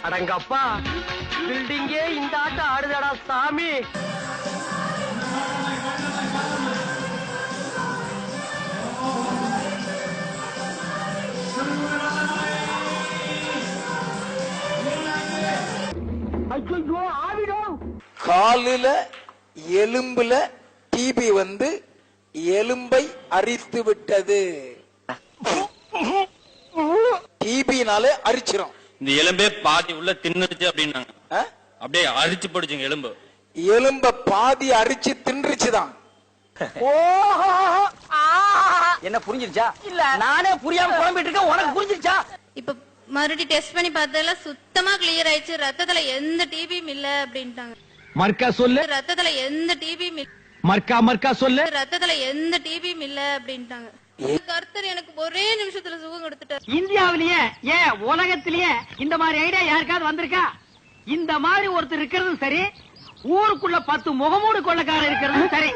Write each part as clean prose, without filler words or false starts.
அடங்கப்பா, பில்டிங்கே இந்த ஆட்டம் ஆடுதடா சாமி. காலில எலும்புல டிபி வந்து எலும்பை அரித்து விட்டது. டிபினாலே அரிச்சிரும். இந்த எலும்பே பாதி உள்ள தின்னுருச்சு அப்படின்னாங்க. அப்படியே அரிச்சு போடுச்சுங்க எலும்பு. எலும்ப பாதி அரிச்சு தின்றுச்சுதான். என்ன புரிஞ்சிருச்சா? இல்ல நானே புரியாம குழம்பிட்டு இருக்கேன். உனக்கு புரிஞ்சிருச்சா? இப்ப மறுபடியும் டெஸ்ட் பண்ணி பார்த்ததுல சுத்தமா கிளியர் ஆயிடுச்சு. ரத்தத்துல எந்த டிபியும் இல்ல அப்படின்ட்டாங்க. மர்க்கா சொல்லு. ரத்தத்துல எந்த டிபியும் இல்ல. மர்க்கா சொல்லு. ரத்தத்துல எந்த டிபியும் இல்ல அப்படின்ட்டாங்க. கர்த்தர் எனக்கு ஒரே நிமிஷத்துல சுகம் கொடுத்துட்டாரு. இந்தியாவிலேயே ஏன் உலகத்திலேயே இந்த மாதிரி ஐடியா யாருக்காவது வந்திருக்கா? இந்த மாதிரி ஒருத்தர் இருக்கிறதும் சரி, ஊருக்குள்ள 10 முகமூடு கொள்ளக்காரர் இருக்கிறதும் சரி.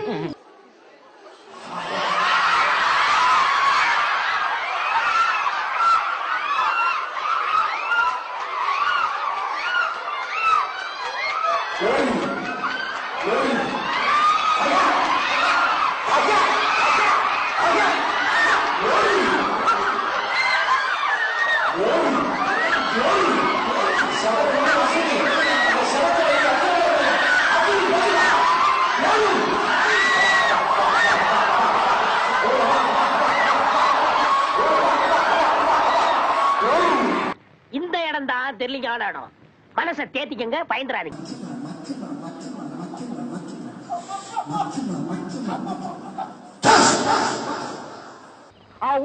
இந்த இடம் தான் தெரியலீங்க இடம். மனசை தேத்திக்கங்க, பயந்துறாதீங்க.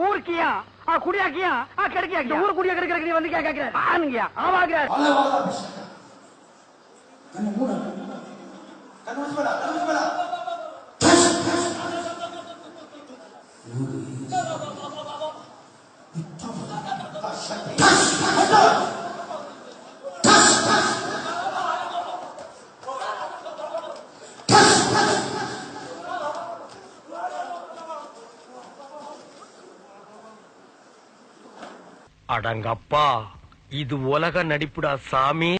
ஊருக்கியா குடியாக்கியா கிடைக்கியா? ஊரு குடியா கிடைக்கிற வந்து கேட்கிறேன். ஆமாங்க. அடங்கப்பா, இது உலக நடிப்புடா சாமி.